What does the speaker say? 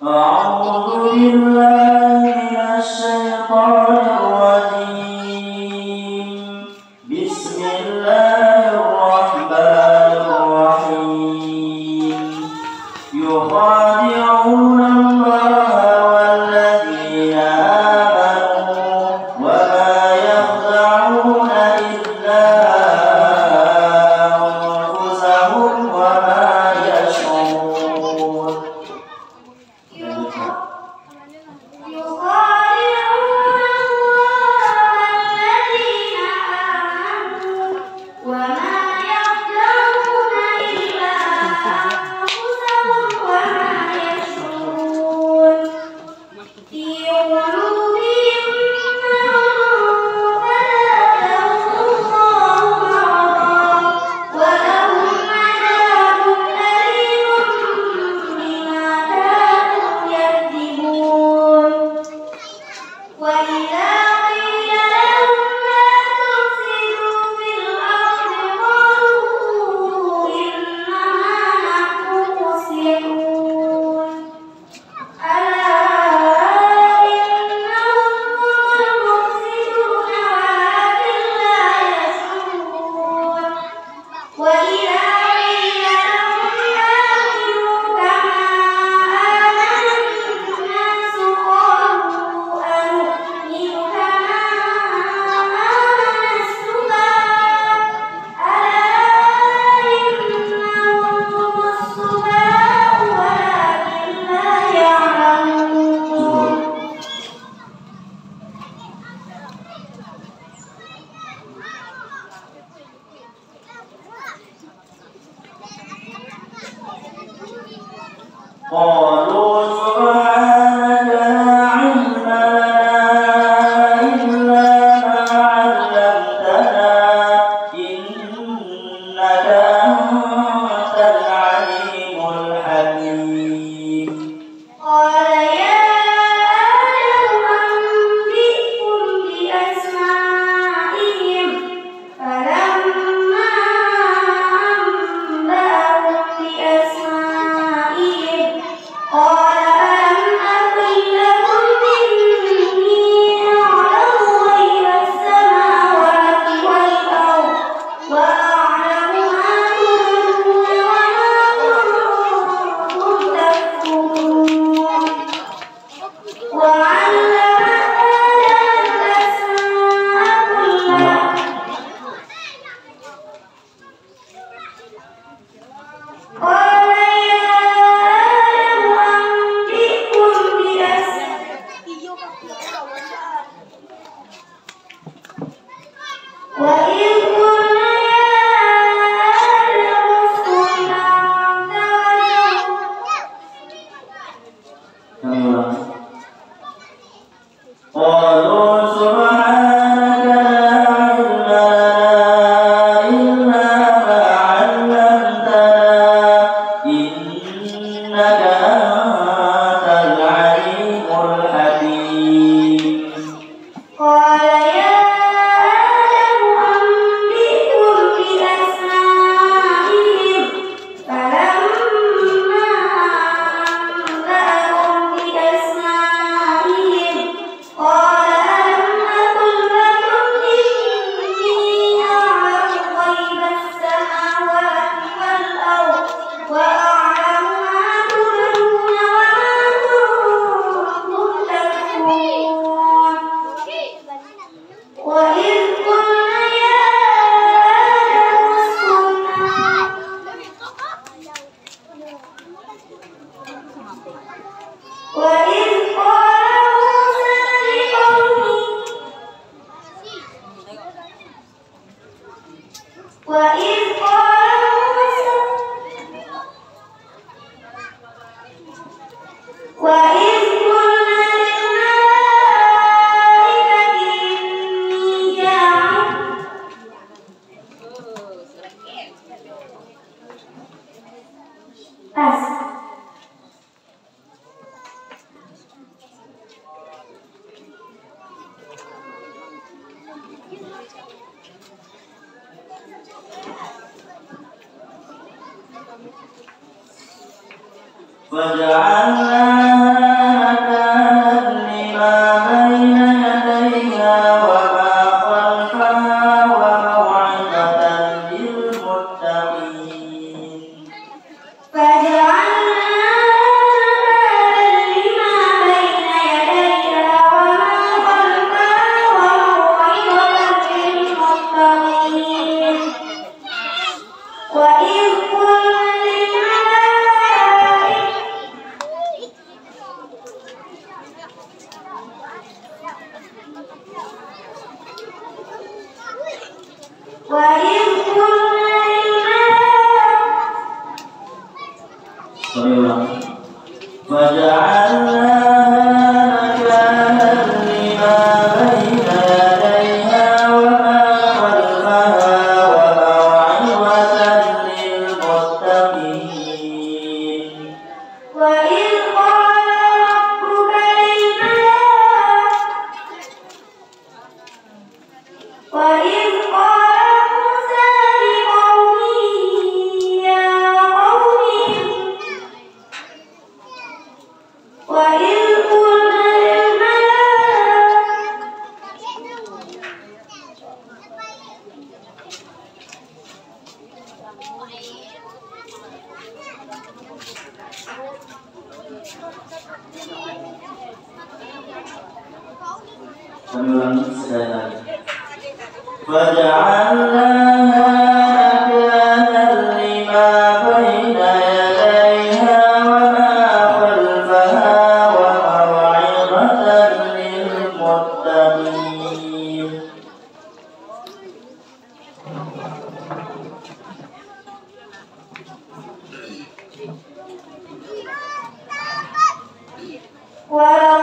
أعوذ بالله من الشيطان الرجيم. بسم الله الرحمن الرحيم. يخادعون الله والذين آمنوا وما يخدعون إلا أنفسهم وما يشعرون. قالوا سبحانك لا علم لنا إلا ما علمتنا إنك أنت العليم الحكيم. قال يا آدم أنبئهم بأسمائهم فلما أنبأهم بأسمائهم قال ألم أقل لكم إني أعلم غيب السماوات والأرض وأعلم ما تبدون وما كنتم تكتمون. وعلم آدم الأسماء كلها قال يا آدم أنبئهم بأسمائهم وإذ قلنا يا آدم اسكن أنت وزوجك قالوا سبحانك لا علم لنا إلا ما علمتنا إنك أنت العليم الحكيم. قال يا آدم أنبئهم بأسمائهم فلما أنبأهم بأسمائهم قال ألم أقل لكم إني أعلم غيب السماوات والأرض وأعلم ما تبدون وما كنتم تكتمون. وإذ قلنا يا آدم اسكن وإذ قال موسى لقومه وإذ قال موسى وإذ قلنا للملائكة إني جاعل Kami ulangi sekali lagi. Faja'alnaha nakatan lima baina yadayha wa ma khalfaha wa maw'izatan lil muttaqin. Wa